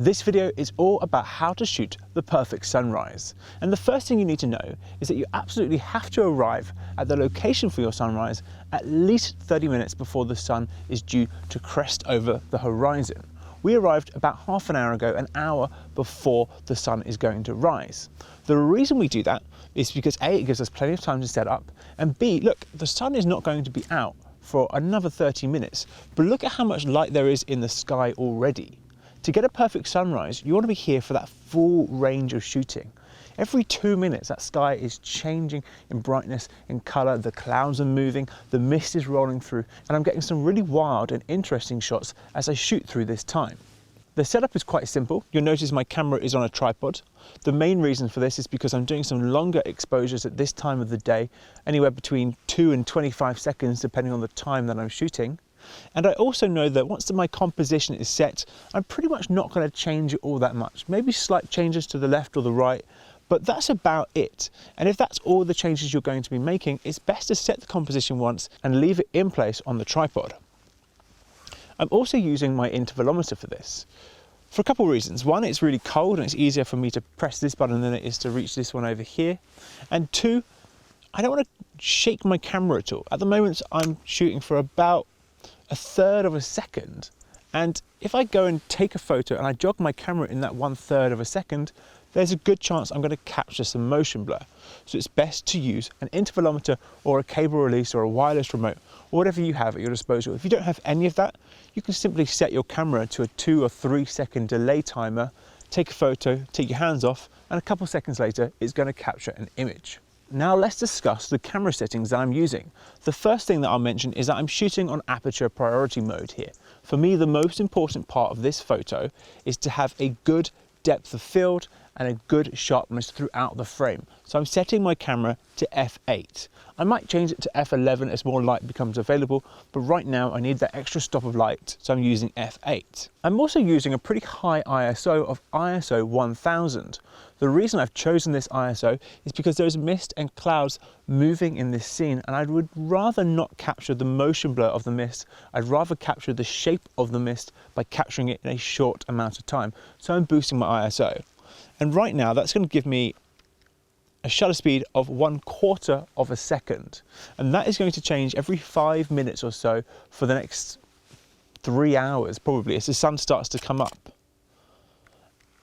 This video is all about how to shoot the perfect sunrise. And the first thing you need to know is that you absolutely have to arrive at the location for your sunrise at least 30 minutes before the sun is due to crest over the horizon. We arrived about half an hour ago, an hour before the sun is going to rise. The reason we do that is because A, it gives us plenty of time to set up, and B, look, the sun is not going to be out for another 30 minutes, but look at how much light there is in the sky already. To get a perfect sunrise, you want to be here for that full range of shooting. Every 2 minutes, that sky is changing in brightness, in color, the clouds are moving, the mist is rolling through, and I'm getting some really wild and interesting shots as I shoot through this time. The setup is quite simple. You'll notice my camera is on a tripod. The main reason for this is because I'm doing some longer exposures at this time of the day, anywhere between 2 and 25 seconds, depending on the time that I'm shooting. And I also know that once my composition is set, I'm pretty much not going to change it all that much. Maybe slight changes to the left or the right, but that's about it. And if that's all the changes you're going to be making, it's best to set the composition once and leave it in place on the tripod. I'm also using my intervalometer for this, for a couple of reasons. One, it's really cold and it's easier for me to press this button than it is to reach this one over here. And two, I don't want to shake my camera at all. At the moment, I'm shooting for about 1/3 of a second. And if I go and take a photo and I jog my camera in that 1/3 of a second, there's a good chance I'm going to capture some motion blur. So it's best to use an intervalometer or a cable release or a wireless remote, or whatever you have at your disposal. If you don't have any of that, you can simply set your camera to a 2 or 3 second delay timer, take a photo, take your hands off, and a couple seconds later, it's going to capture an image. Now let's discuss the camera settings that I'm using. The first thing that I'll mention is that I'm shooting on aperture priority mode here. For me, the most important part of this photo is to have a good depth of field and a good sharpness throughout the frame. So I'm setting my camera to f8. I might change it to f11 as more light becomes available, but right now I need that extra stop of light, so I'm using f8. I'm also using a pretty high ISO of ISO 1000. The reason I've chosen this ISO is because there's mist and clouds moving in this scene, and I would rather not capture the motion blur of the mist. I'd rather capture the shape of the mist by capturing it in a short amount of time. So I'm boosting my ISO. And right now that's going to give me a shutter speed of 1/4 of a second. And that is going to change every 5 minutes or so for the next 3 hours, probably, as the sun starts to come up.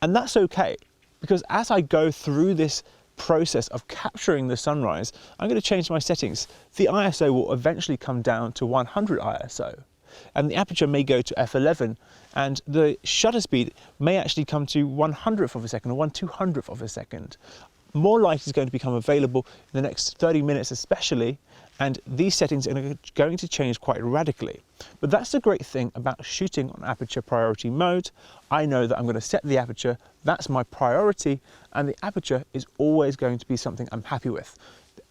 And that's okay, because as I go through this process of capturing the sunrise, I'm going to change my settings. The ISO will eventually come down to 100 ISO. And the aperture may go to f11, and the shutter speed may actually come to 1/100th of a second or 1/200th of a second. More light is going to become available in the next 30 minutes especially, and these settings are going to change quite radically. But that's the great thing about shooting on aperture priority mode. I know that I'm going to set the aperture, that's my priority, and the aperture is always going to be something I'm happy with.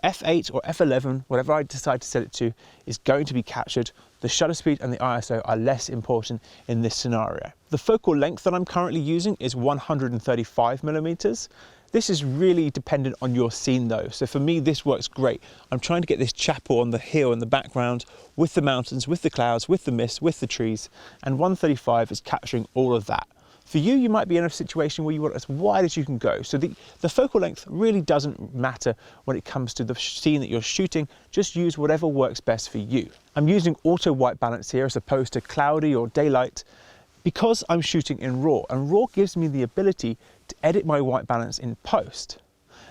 F8 or F11, whatever I decide to set it to, is going to be captured. The shutter speed and the ISO are less important in this scenario. The focal length that I'm currently using is 135mm. This is really dependent on your scene though. So for me, this works great. I'm trying to get this chapel on the hill in the background with the mountains, with the clouds, with the mist, with the trees, and 135 is capturing all of that. For you, you might be in a situation where you want as wide as you can go. So the focal length really doesn't matter when it comes to the scene that you're shooting. Just use whatever works best for you. I'm using auto white balance here as opposed to cloudy or daylight because I'm shooting in RAW, and RAW gives me the ability to edit my white balance in post.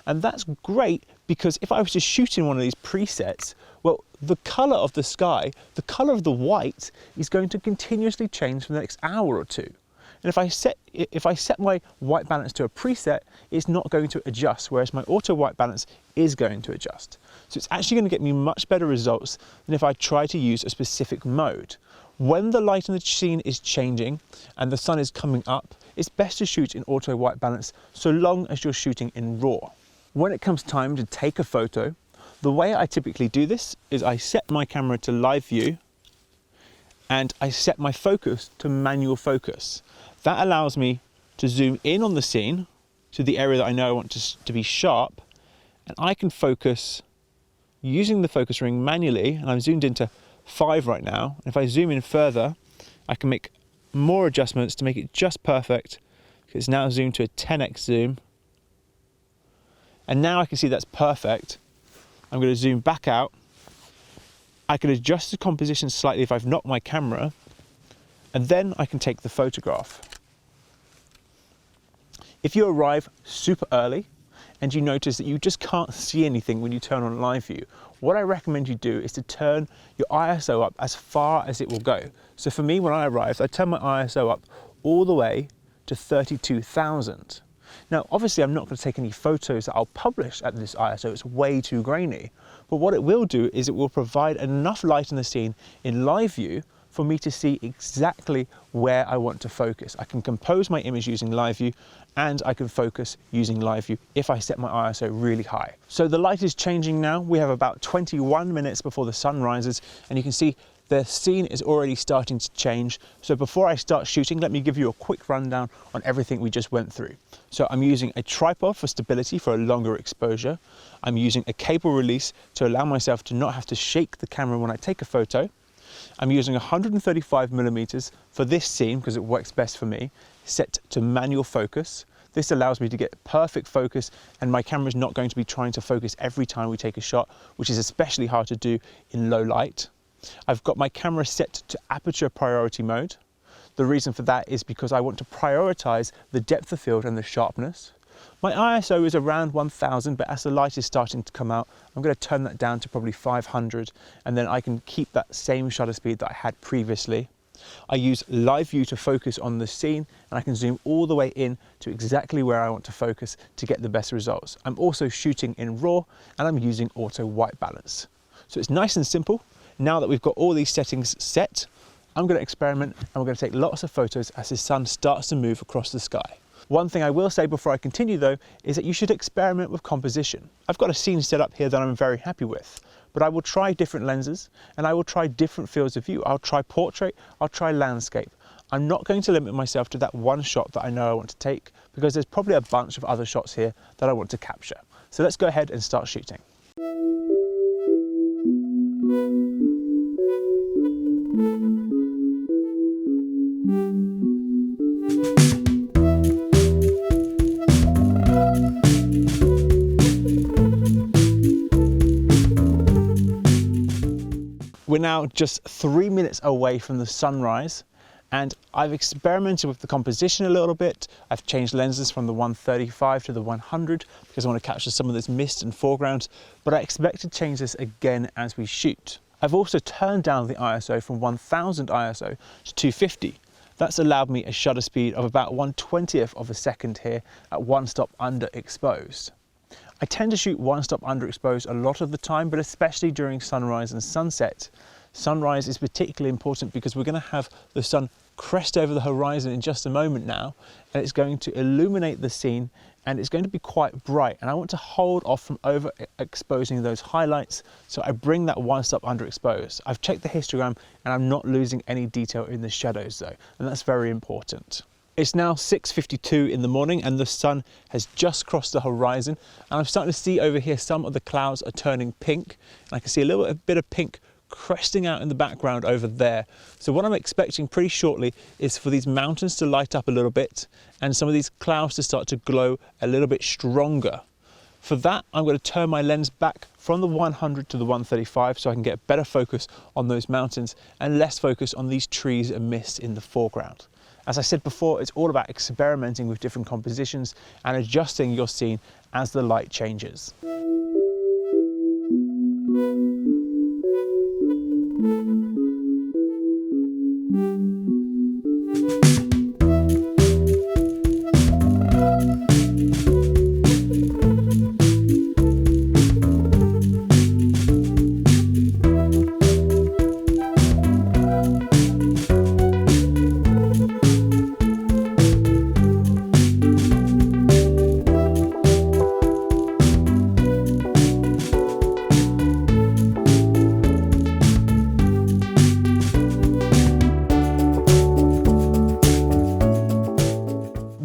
And that's great because if I was to shoot in one of these presets, well, the color of the sky, the color of the white is going to continuously change for the next hour or two. And if I set my white balance to a preset, it's not going to adjust, whereas my auto white balance is going to adjust. So it's actually going to get me much better results than if I try to use a specific mode. When the light in the scene is changing and the sun is coming up, it's best to shoot in auto white balance so long as you're shooting in RAW. When it comes time to take a photo, the way I typically do this is I set my camera to live view and I set my focus to manual focus. That allows me to zoom in on the scene to the area that I know I want to be sharp, and I can focus using the focus ring manually, and I'm zoomed into 5 right now. If I zoom in further, I can make more adjustments to make it just perfect It's now zoomed to a 10x zoom. And now I can see that's perfect. I'm going to zoom back out. I can adjust the composition slightly if I've knocked my camera, and then I can take the photograph. If you arrive super early and you notice that you just can't see anything when you turn on live view, what I recommend you do is to turn your ISO up as far as it will go. So for me, when I arrived, I turned my ISO up all the way to 32,000. Now, obviously I'm not going to take any photos that I'll publish at this ISO, it's way too grainy. But what it will do is it will provide enough light in the scene in live view for me to see exactly where I want to focus. I can compose my image using live view, and I can focus using live view if I set my ISO really high. So the light is changing now. We have about 21 minutes before the sun rises, and you can see the scene is already starting to change. So before I start shooting, let me give you a quick rundown on everything we just went through. So I'm using a tripod for stability for a longer exposure. I'm using a cable release to allow myself to not have to shake the camera when I take a photo. I'm using 135mm for this scene because it works best for me, set to manual focus. This allows me to get perfect focus, and my camera is not going to be trying to focus every time we take a shot, which is especially hard to do in low light. I've got my camera set to aperture priority mode. The reason for that is because I want to prioritize the depth of field and the sharpness. My ISO is around 1000, but as the light is starting to come out, I'm going to turn that down to probably 500, and then I can keep that same shutter speed that I had previously. I use live view to focus on the scene, and I can zoom all the way in to exactly where I want to focus to get the best results. I'm also shooting in RAW, and I'm using auto white balance. So it's nice and simple. Now that we've got all these settings set, I'm going to experiment, and we're going to take lots of photos as the sun starts to move across the sky. One thing I will say before I continue though, is that you should experiment with composition. I've got a scene set up here that I'm very happy with, but I will try different lenses, and I will try different fields of view. I'll try portrait, I'll try landscape. I'm not going to limit myself to that one shot that I know I want to take, because there's probably a bunch of other shots here that I want to capture. So let's go ahead and start shooting. We're now just 3 minutes away from the sunrise, and I've experimented with the composition a little bit. I've changed lenses from the 135 to the 100 because I want to capture some of this mist and foreground, but I expect to change this again as we shoot. I've also turned down the ISO from 1000 ISO to 250. That's allowed me a shutter speed of about 1/20th of a second here at one stop underexposed. I tend to shoot one stop underexposed a lot of the time, but especially during sunrise and sunset. Sunrise is particularly important because we're going to have the sun crest over the horizon in just a moment now, and it's going to illuminate the scene, and it's going to be quite bright, and I want to hold off from overexposing those highlights, so I bring that one stop underexposed. I've checked the histogram, and I'm not losing any detail in the shadows though, and that's very important. It's now 6:52 in the morning, and the sun has just crossed the horizon, and I'm starting to see over here some of the clouds are turning pink, and I can see a bit of pink cresting out in the background over there. So what I'm expecting pretty shortly is for these mountains to light up a little bit and some of these clouds to start to glow a little bit stronger. For that, I'm going to turn my lens back from the 100 to the 135 so I can get better focus on those mountains and less focus on these trees and mist in the foreground. As I said before, it's all about experimenting with different compositions and adjusting your scene as the light changes.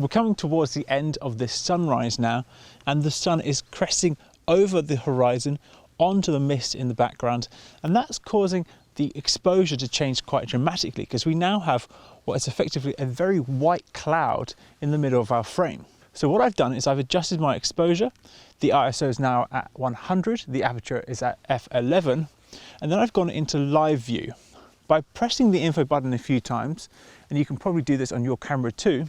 Coming towards the end of this sunrise now, and the sun is cresting over the horizon onto the mist in the background, and that's causing the exposure to change quite dramatically because we now have what is effectively a very white cloud in the middle of our frame. So what I've done is I've adjusted my exposure. The ISO is now at 100, the aperture is at f11, and then I've gone into live view. By pressing the info button a few times, and you can probably do this on your camera too,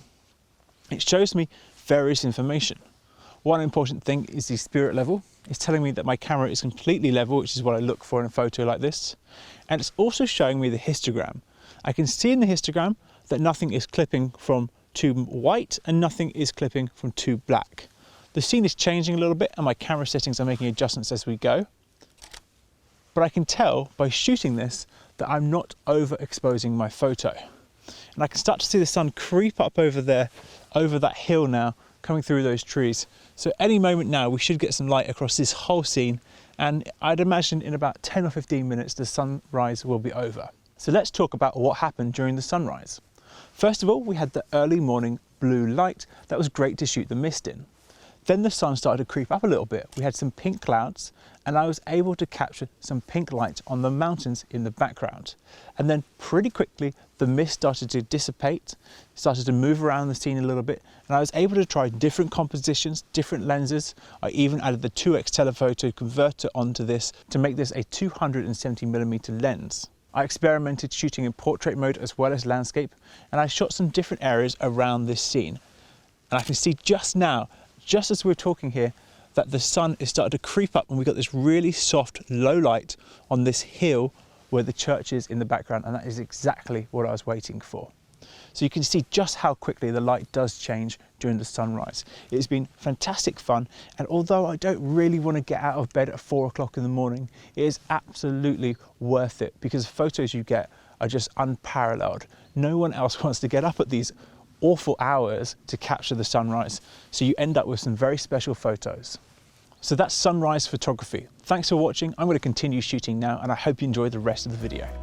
it shows me various information. One important thing is the spirit level. It's telling me that my camera is completely level, which is what I look for in a photo like this. And it's also showing me the histogram. I can see in the histogram that nothing is clipping from too white and nothing is clipping from too black. The scene is changing a little bit and my camera settings are making adjustments as we go. But I can tell by shooting this that I'm not overexposing my photo. And I can start to see the sun creep up over there, over that hill now, coming through those trees. So any moment now we should get some light across this whole scene, and I'd imagine in about 10 or 15 minutes the sunrise will be over. So let's talk about what happened during the sunrise. First of all, we had the early morning blue light that was great to shoot the mist in. Then the sun started to creep up a little bit. We had some pink clouds and I was able to capture some pink light on the mountains in the background. And then pretty quickly, the mist started to dissipate, started to move around the scene a little bit, and I was able to try different compositions, different lenses. I even added the 2x telephoto converter onto this to make this a 270mm lens. I experimented shooting in portrait mode as well as landscape, and I shot some different areas around this scene. And I can see just now, just as we're talking here, that the sun is starting to creep up and we've got this really soft low light on this hill where the church is in the background, and that is exactly what I was waiting for. So you can see just how quickly the light does change during the sunrise. It's been fantastic fun, and although I don't really want to get out of bed at 4 o'clock in the morning, it is absolutely worth it because the photos you get are just unparalleled. No one else wants to get up at these awful hours to capture the sunrise, so you end up with some very special photos. So that's sunrise photography. Thanks for watching. I'm going to continue shooting now, and I hope you enjoy the rest of the video.